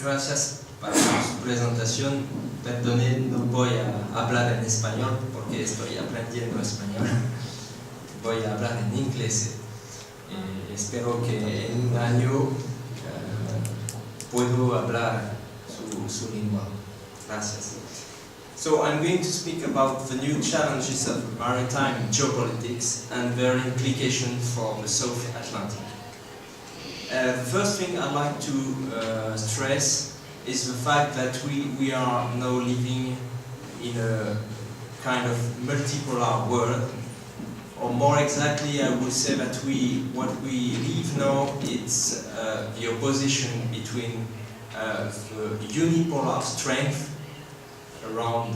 Gracias por su presentación. Perdone, no voy a hablar en español porque estoy aprendiendo español. Voy a hablar en inglés. Espero que en un año puedo hablar su lengua. Gracias. So I'm going to speak about the new challenges of maritime geopolitics and their implications for the South Atlantic. The first thing I'd like to stress is the fact that we are now living in a kind of multipolar world, or more exactly I would say that what we live now is the opposition between the unipolar strength around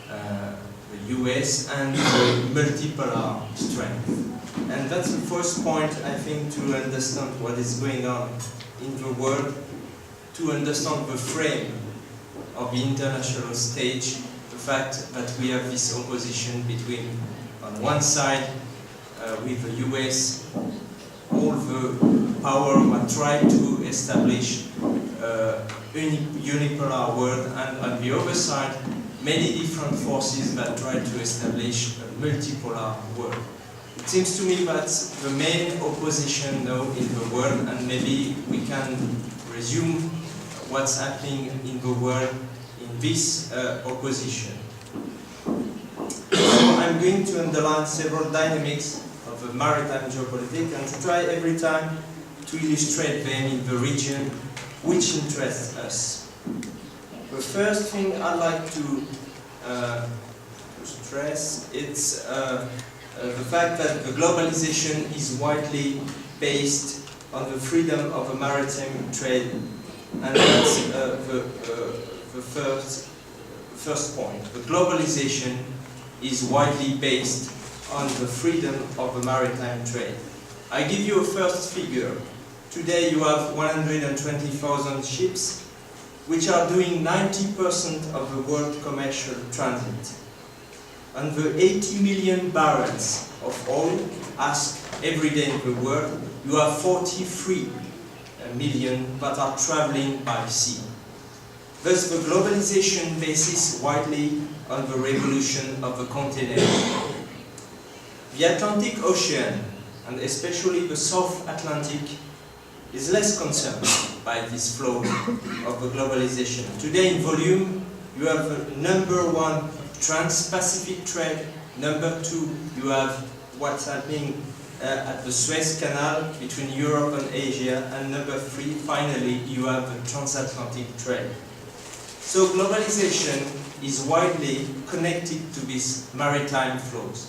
the US and the multipolar strength. And that's the first point, I think, to understand what is going on in the world, to understand the frame of the international stage, the fact that we have this opposition between, on one side, with the US, all the power that try to establish a unipolar world, and on the other side, many different forces that try to establish a multipolar world. It seems to me that's the main opposition now in the world, and maybe we can resume what's happening in the world in this opposition. So I'm going to underline several dynamics of the maritime geopolitics and try every time to illustrate them in the region which interests us. The first thing I'd like to stress is the fact that the globalization is widely based on the freedom of the maritime trade, and that's the first point. The globalization is widely based on the freedom of the maritime trade. I give you a first figure. Today you have 120,000 ships which are doing 90% of the world commercial transit. And the 80 million barrels of oil asked every day in the world, you have 43 million that are traveling by sea. Thus the globalization bases widely on the revolution of the continent. The Atlantic Ocean, and especially the South Atlantic, is less concerned by this flow of the globalization. Today in volume, you have #1 Trans-Pacific trade, #2 you have what's happening at the Suez Canal between Europe and Asia, and #3 finally you have the transatlantic trade. So globalization is widely connected to these maritime flows.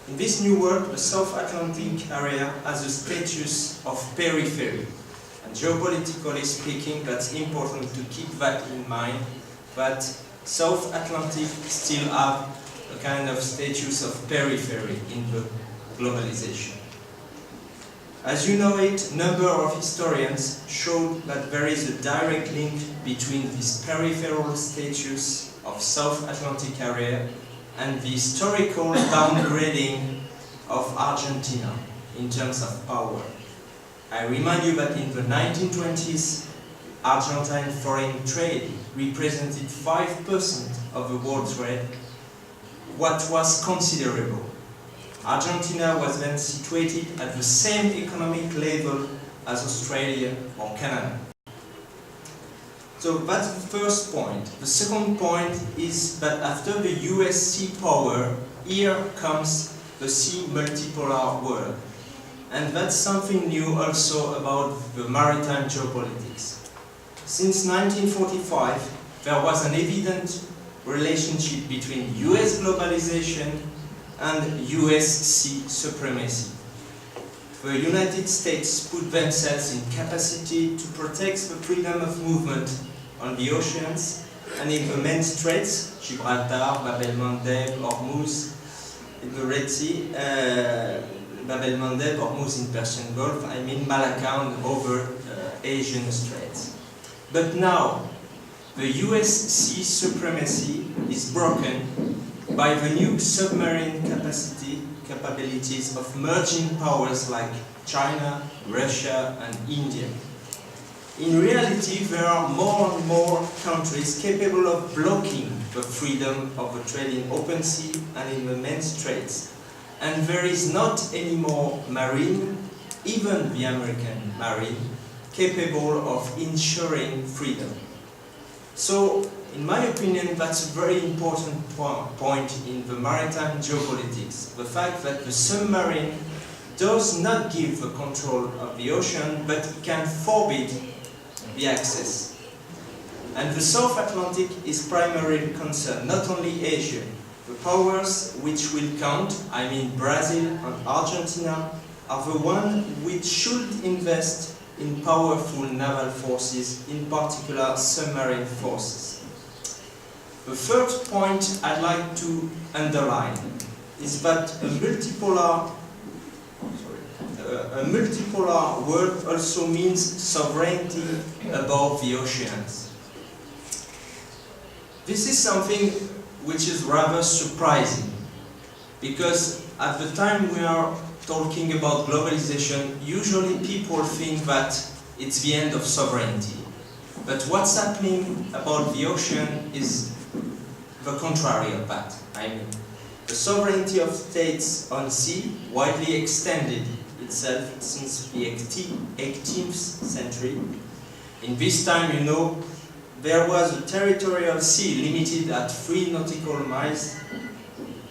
In this new world, the South Atlantic area has a status of periphery. And geopolitically speaking, that's important to keep that in mind, that South Atlantic still have a kind of status of periphery in the globalization. As you know it, a number of historians showed that there is a direct link between this peripheral status of South Atlantic area and the historical downgrading of Argentina in terms of power. I remind you that in the 1920s, Argentine foreign trade represented 5% of the world trade, what was considerable. Argentina was then situated at the same economic level as Australia or Canada. So that's the first point. The second point is that after the US sea power, here comes the sea multipolar world. And that's something new also about the maritime geopolitics. Since 1945, there was an evident relationship between US globalization and US sea supremacy. The United States put themselves in capacity to protect the freedom of movement on the oceans and in the main straits, Gibraltar, Bab el-Mandeb, Hormuz, in the Red Sea, Bab el-Mandeb, Hormuz in Persian Gulf, I mean Malacca and other Asian straits. But now, the US sea supremacy is broken by the new submarine capabilities of merging powers like China, Russia and India. In reality, there are more and more countries capable of blocking the freedom of the trade in open sea and in the main straits. And there is not anymore marine, even the American marine, capable of ensuring freedom. So, in my opinion, that's a very important point in the maritime geopolitics. The fact that the submarine does not give the control of the ocean, but it can forbid the access. And the South Atlantic is primarily concerned, not only Asia. The powers which will count, I mean Brazil and Argentina, are the ones which should invest in powerful naval forces, in particular submarine forces. The third point I'd like to underline is that a multipolar world also means sovereignty above the oceans. This is something which is rather surprising, because at the time we are talking about globalization, usually people think that it's the end of sovereignty. But what's happening about the ocean is the contrary of that. I mean, the sovereignty of states on sea widely extended itself since the 18th century. In this time, you know, there was a territorial sea limited at 3 nautical miles,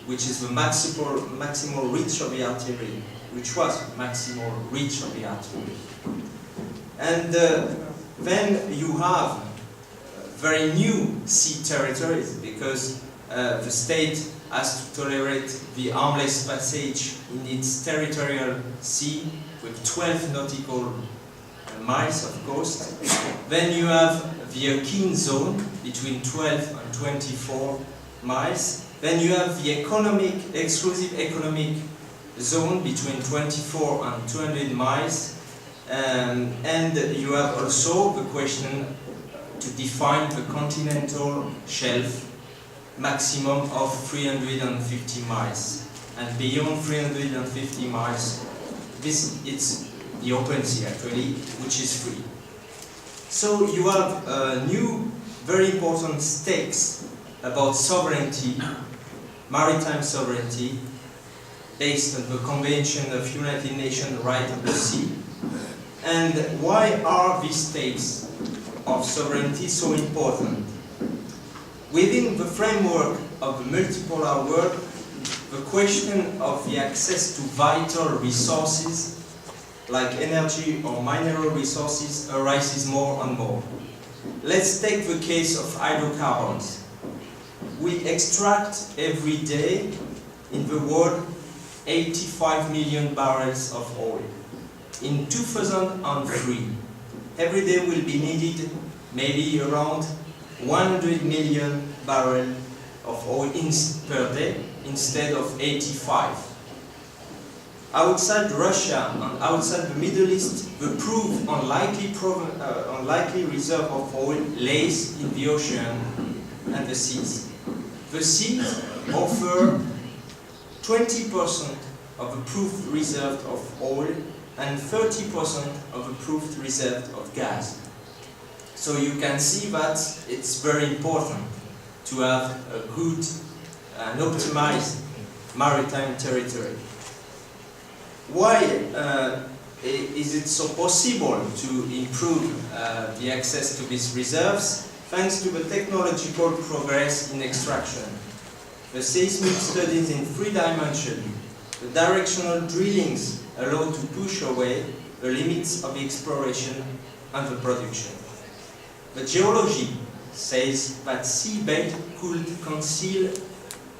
which is the maximal reach of the artillery, which was the maximal reach of the artillery. And then you have very new sea territories, because the state has to tolerate the armless passage in its territorial sea with 12 nautical miles of coast. Then you have the Akin zone between 12 and 24 miles. Then you have the exclusive economic zone between 24 and 200 miles. And you have also the question to define the continental shelf maximum of 350 miles. And beyond 350 miles, it's the open sea actually, which is free. So you have new, very important stakes about sovereignty, maritime sovereignty, based on the Convention of United Nations Right of the Sea. And why are these stakes of sovereignty so important? Within the framework of the multipolar world, the question of the access to vital resources like energy or mineral resources arises more and more. Let's take the case of hydrocarbons. We extract every day in the world 85 million barrels of oil. In 2003, every day will be needed maybe around 100 million barrels of oil per day instead of 85. Outside Russia and outside the Middle East, the proof unlikely reserve of oil lays in the ocean and the seas. The seas offer 20% of the proved reserve of oil and 30% of the proved reserve of gas. So you can see that it's very important to have a good and optimized maritime territory. Why is it so possible to improve the access to these reserves? Thanks to the technological progress in extraction, the seismic studies in 3 dimensions, the directional drillings allow to push away the limits of the exploration and the production. The geology says that seabed could conceal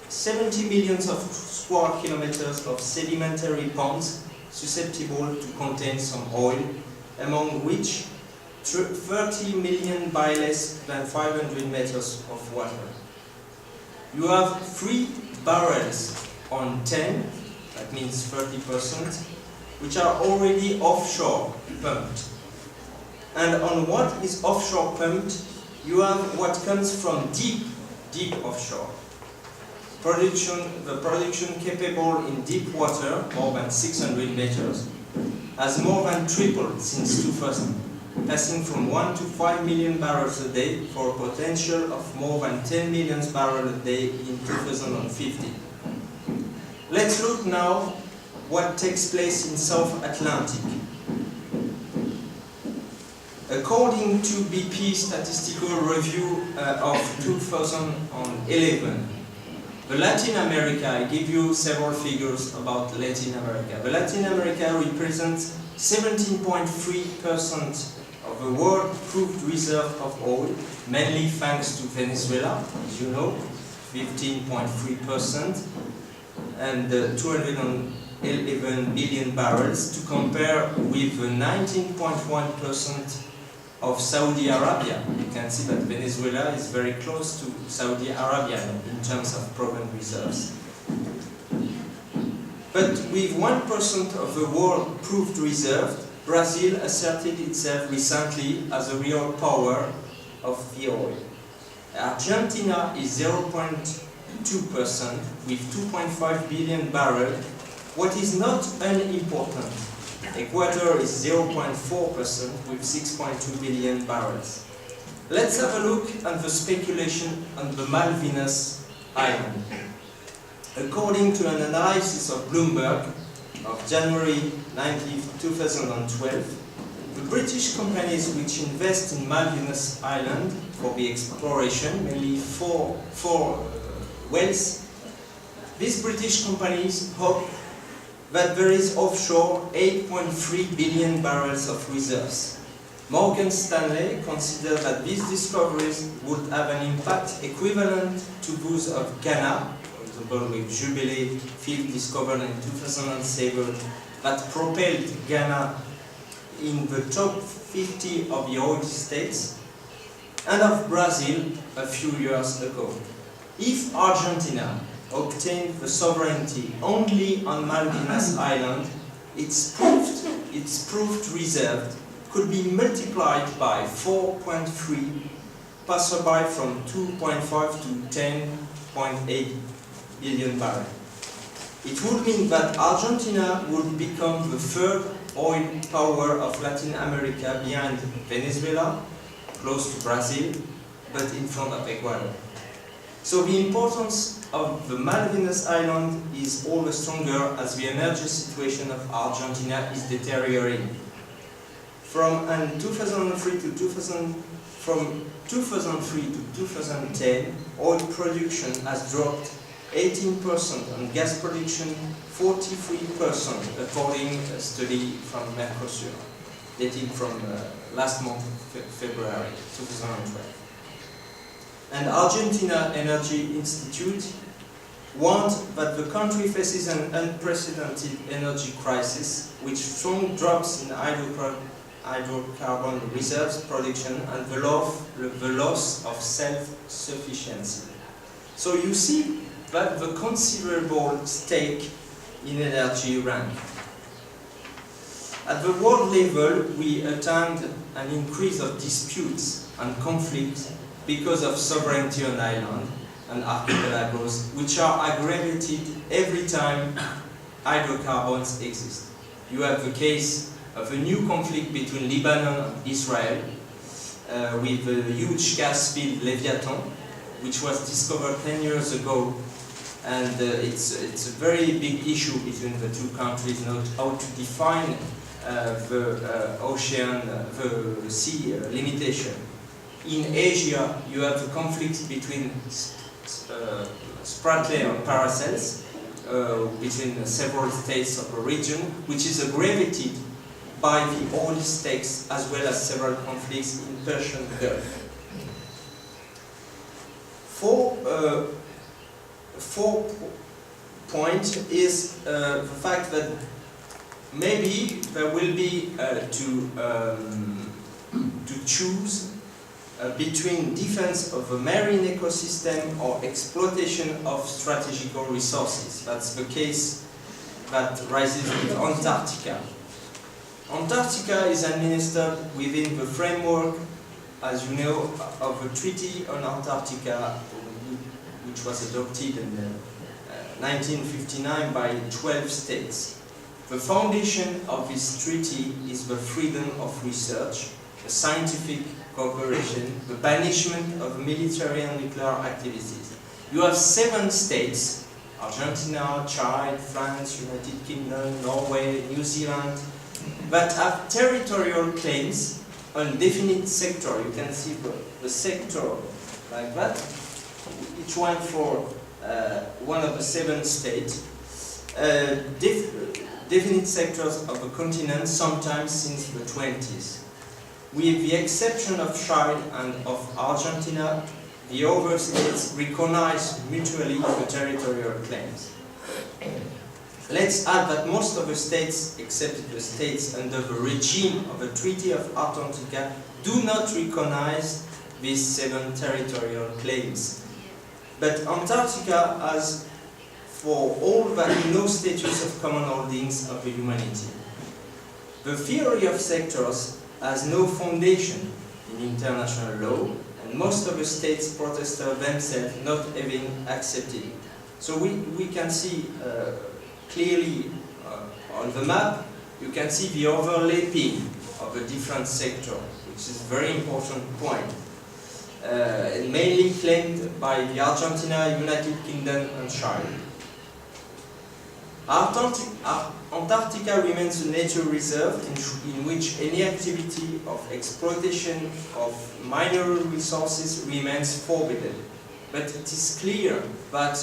70 million of square kilometers of sedimentary ponds susceptible to contain some oil, among which 30 million by less than 500 meters of water. You have 3 barrels on 10, that means 30%, which are already offshore pumped. And on what is offshore pumped, you have what comes from deep offshore. The production capable in deep water, more than 600 meters, has more than tripled since 2000. passing from 1 to 5 million barrels a day for a potential of more than 10 million barrels a day in 2050. Let's look now what takes place in South Atlantic. According to BP Statistical Review of 2011, the Latin America, I give you several figures about Latin America. The Latin America represents 17.3% of the world proved reserve of oil, mainly thanks to Venezuela, as you know, 15.3%, and 211 billion barrels, to compare with the 19.1% of Saudi Arabia. You can see that Venezuela is very close to Saudi Arabia in terms of proven reserves. But with 1% of the world proved reserve, Brazil asserted itself recently as a real power of the oil. Argentina is 0.2% with 2.5 billion barrels. What is not unimportant, Ecuador is 0.4% with 6.2 billion barrels. Let's have a look at the speculation on the Malvinas Island. According to an analysis of Bloomberg of January 19, 2012, the British companies which invest in Malvinas Island for the exploration, mainly four wells, these British companies hope that there is offshore 8.3 billion barrels of reserves. Morgan Stanley considered that these discoveries would have an impact equivalent to those of Ghana, for example with Jubilee field discovered in 2007, that propelled Ghana in the top 50 of the oil states, and of Brazil a few years ago. If Argentina obtained the sovereignty only on Malvinas Island, its proved reserve could be multiplied by 4.3, passing by from 2.5 to 10.8 billion barrels. It would mean that Argentina would become the third oil power of Latin America behind Venezuela, close to Brazil, but in front of Ecuador. So the importance of the Malvinas Island is all the stronger as the energy situation of Argentina is deteriorating. From 2003 to 2010, oil production has dropped 18% and gas production 43%, according to a study from Mercosur, dating from last month, February 2012. And Argentina Energy Institute warned that the country faces an unprecedented energy crisis with strong drops in hydrocarbon reserves production and the loss of self-sufficiency. So you see that the considerable stake in energy rank. At the world level, we attained an increase of disputes and conflicts because of sovereignty on island and archipelagos, which are aggravated every time hydrocarbons exist. You have the case of a new conflict between Lebanon and Israel with the huge gas field Leviathan, which was discovered 10 years ago, and it's a very big issue between the two countries, not how to define the sea limitation. In Asia, you have the conflict between Spratly and Paracels, between several states of a region, which is aggravated by the oil stakes as well as several conflicts in Persian Gulf. Fourth point is the fact that maybe there will be to choose between defense of a marine ecosystem or exploitation of strategical resources. That's the case that rises with Antarctica. Antarctica is administered within the framework, as you know, of a treaty on Antarctica, which was adopted in 1959 by 12 states. The foundation of this treaty is the freedom of research, the scientific cooperation, the banishment of military and nuclear activities. You have 7 states, Argentina, Chile, France, United Kingdom, Norway, New Zealand, that have territorial claims on definite sector. You can see the sector like that, each one for one of the 7 states. Definite sectors of the continent, sometimes since the 20s. With the exception of Chile and of Argentina, the other states recognize mutually the territorial claims. Let's add that most of the states, except the states under the regime of the Treaty of Atlántico, do not recognize these 7 territorial claims. But Antarctica has, for all that, no status of common holdings of the humanity. The theory of sectors has no foundation in international law, and most of the states protested themselves not having accepted it. So we can see clearly on the map, you can see the overlapping of the different sectors, which is a very important point. And mainly claimed by the Argentina, United Kingdom and Chile. Antarctica remains a nature reserve in which any activity of exploitation of mineral resources remains forbidden. But it is clear that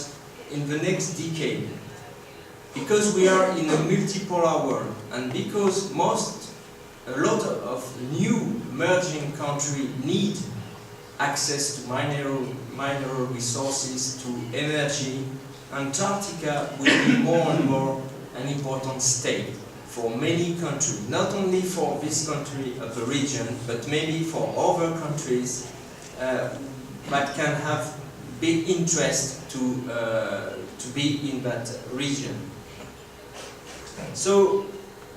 in the next decade, because we are in a multipolar world, and because a lot of new emerging countries need access to mineral resources, to energy, Antarctica will be more and more an important state for many countries, not only for this country of the region, but maybe for other countries that can have big interest to be in that region. So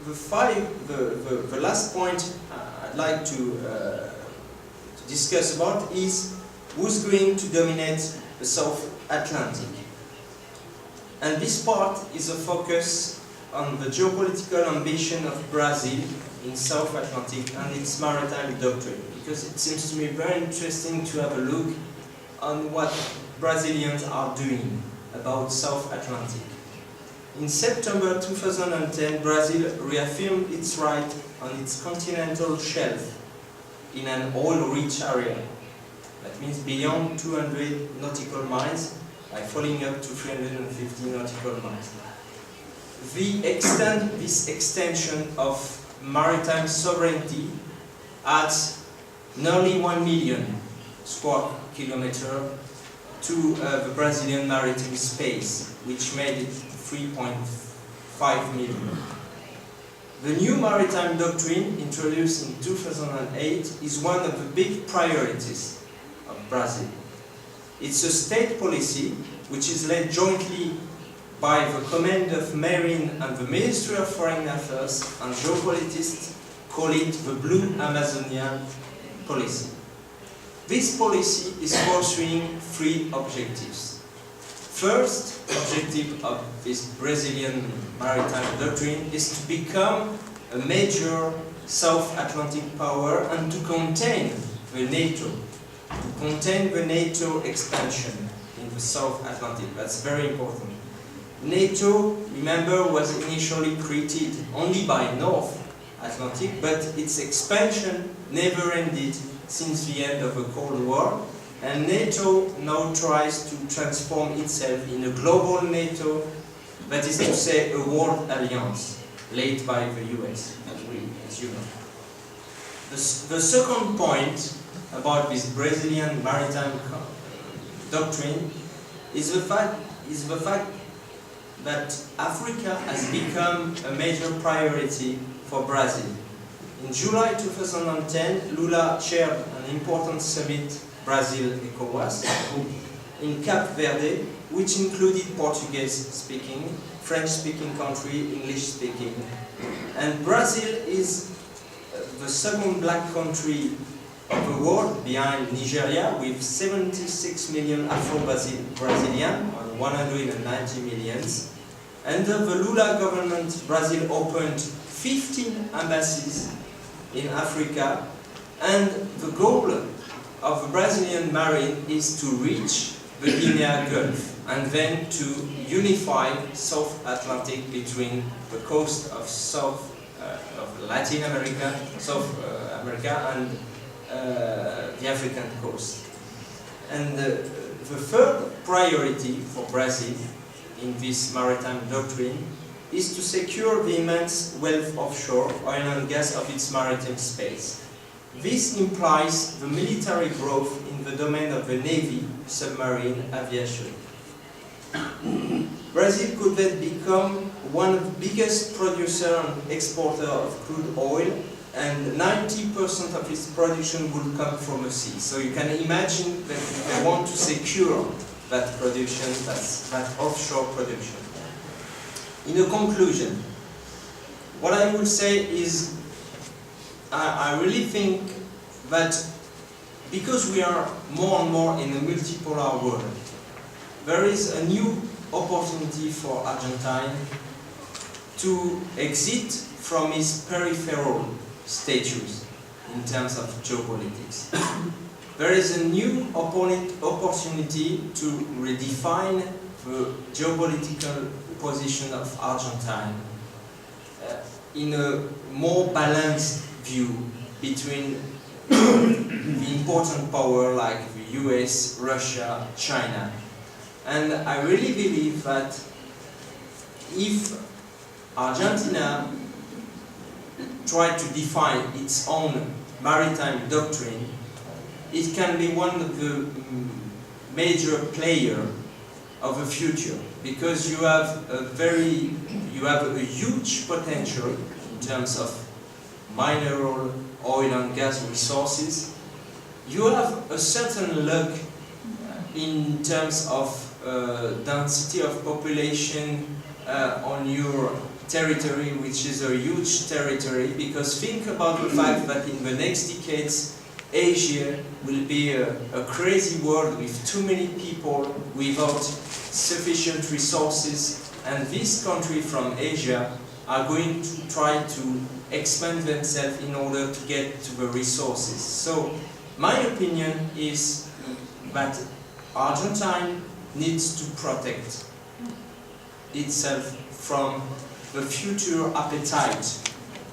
the last point I'd like to discuss about is who's going to dominate the South Atlantic. And this part is a focus on the geopolitical ambition of Brazil in South Atlantic and its maritime doctrine, because it seems to me very interesting to have a look on what Brazilians are doing about South Atlantic. In September 2010, Brazil reaffirmed its right on its continental shelf in an oil-rich area. That means beyond 200 nautical miles, by falling up to 350 nautical miles. This extension of maritime sovereignty adds nearly 1 million square kilometers to the Brazilian maritime space, which made it 3.5 million. The new maritime doctrine, introduced in 2008, is one of the big priorities of Brazil. It's a state policy which is led jointly by the Command of Marine and the Ministry of Foreign Affairs, and geopolitists call it the Blue Amazonian policy. This policy is pursuing 3 objectives. First objective of this Brazilian maritime doctrine is to become a major South Atlantic power and to contain the NATO expansion in the South Atlantic. That's very important. NATO, remember, was initially created only by North Atlantic, but its expansion never ended since the end of the Cold War, and NATO now tries to transform itself in a global NATO, that is to say, a world alliance, led by the US, as you know. The second point about this Brazilian maritime doctrine is the fact that Africa has become a major priority for Brazil. In July 2010, Lula chaired an important summit, Brazil-ECOWAS, in Cape Verde, which included Portuguese-speaking, French-speaking country, English-speaking. And Brazil is the second black country of the world, behind Nigeria, with 76 million Afro-Brazilians on 190 millions. Under the Lula government, Brazil opened 15 embassies in Africa And the goal of the Brazilian Marine is to reach the Guinea Gulf and then to unify South Atlantic between the coast of of Latin America, South America, and the African coast. And the third priority for Brazil in this maritime doctrine is to secure the immense wealth offshore oil and gas of its maritime space. This implies the military growth in the domain of the Navy, submarine, aviation. Brazil could then become one of the biggest producer and exporter of crude oil, and 90% of its production would come from the sea. So you can imagine that they want to secure that production, that offshore production. In a conclusion, what I would say is I really think that because we are more and more in a multipolar world, there is a new opportunity for Argentine to exit from its peripheral status in terms of geopolitics. There is a new opportunity to redefine the geopolitical position of Argentine in a more balanced view between the important power like the US, Russia, China. And I really believe that if Argentina tried to define its own maritime doctrine, it can be one of the major players of the future, because you have a huge potential in terms of mineral, oil and gas resources. You have a certain luck in terms of density of population on your territory, which is a huge territory, because think about the fact that in the next decades Asia will be a crazy world with too many people without sufficient resources, and these countries from Asia are going to try to expand themselves in order to get to the resources. So my opinion is that Argentina needs to protect itself from the future appetite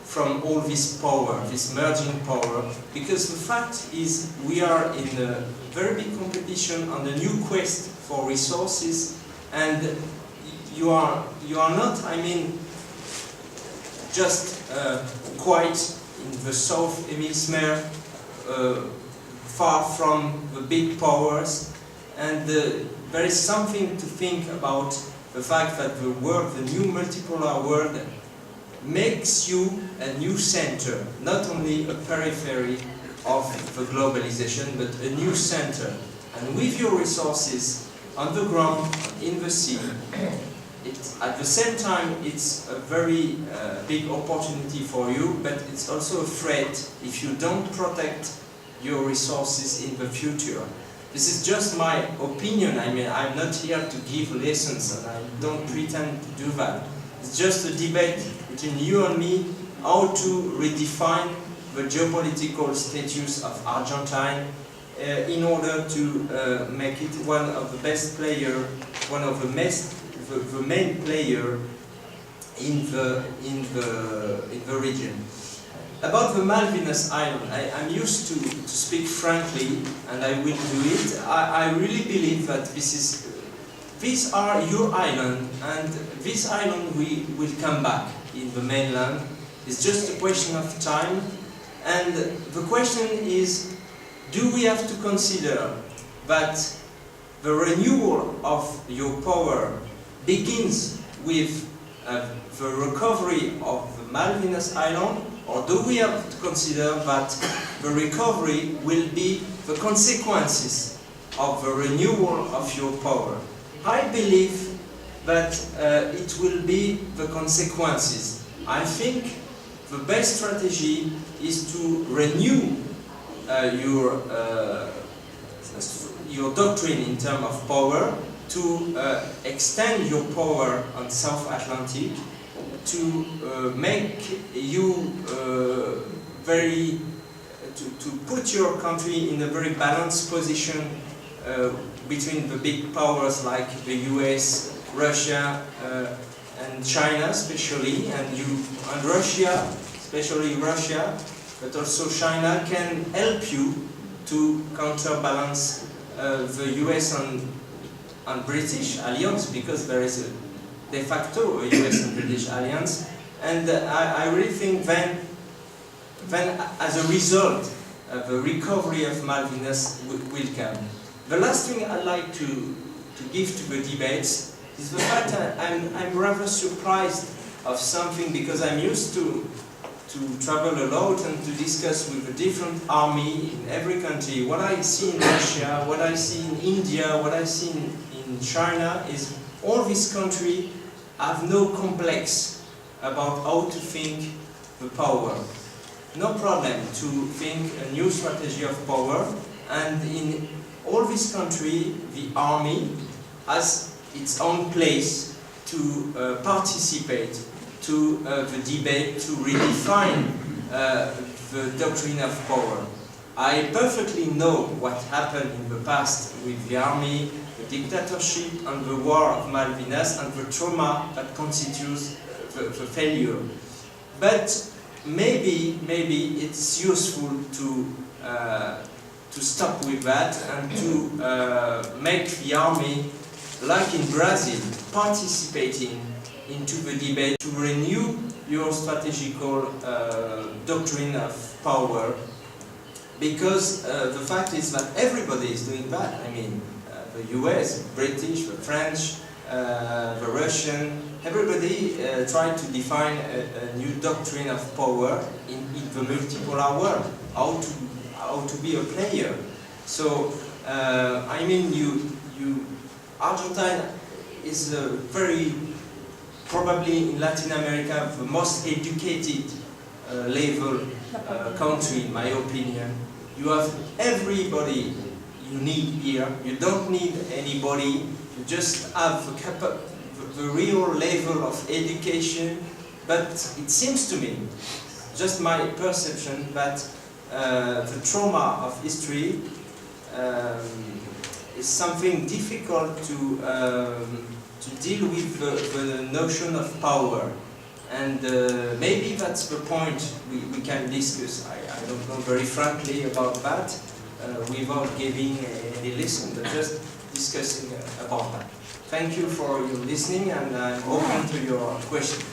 from all this power, this merging power, because the fact is we are in a very big competition on the new quest for resources, and you are not, I mean, just quite in the south hemisphere, far from the big powers, and there is something to think about the fact that the world, the new multipolar world, makes you a new center, not only a periphery of the globalization, but a new center. And with your resources on the ground, in the sea, at the same time it's a very big opportunity for you, but it's also a threat if you don't protect your resources in the future. This is just my opinion. I mean, I'm not here to give lessons, and I don't pretend to do that. It's just a debate between you and me, how to redefine the geopolitical status of Argentina in order to make it one of the best players, one of the main player in the region. About the Malvinas Island, I'm used to speak frankly, and I will do it. I really believe that these are your island, and this island will come back in the mainland. It's just a question of time, and the question is, do we have to consider that the renewal of your power begins with the recovery of the Malvinas Island, or do we have to consider that the recovery will be the consequences of the renewal of your power? I believe that it will be the consequences. I think the best strategy is to renew your doctrine in terms of power, to extend your power on South Atlantic, to make you to put your country in a very balanced position between the big powers like the US, Russia, and China especially, and Russia, especially Russia, but also China can help you to counterbalance the US and British alliance, because there is a de facto a US and British alliance, and I really think then as a result the recovery of Malvinas will come. The last thing I'd like to give to the debates is the fact that I'm rather surprised of something, because I'm used to travel a lot and to discuss with a different army in every country. What I see in Russia, what I see in India, what I see in China is all these countries have no complex about how to think the power. No problem to think a new strategy of power, and in all these countries the army has its own place to participate to the debate to redefine the doctrine of power. I perfectly know what happened in the past with the army, the dictatorship and the war of Malvinas, and the trauma that constitutes the failure. But maybe it's useful to stop with that and to make the army, like in Brazil, participating into the debate to renew your strategical doctrine of power, because the fact is that everybody is doing that. I mean, the US, the British, the French, the Russian, everybody tried to define a new doctrine of power in the multipolar world, how to be a player. So, I mean, Argentina is a very, probably in Latin America, the most educated level country, in my opinion. You have everybody you need here. You don't need anybody. You just have the real level of education. But it seems to me, just my perception, that the trauma of history is something difficult to deal with the notion of power. And maybe that's the point we can discuss. I don't know very frankly about that, without giving any lesson, but just discussing about that. Thank you for your listening, and I'm open to your questions.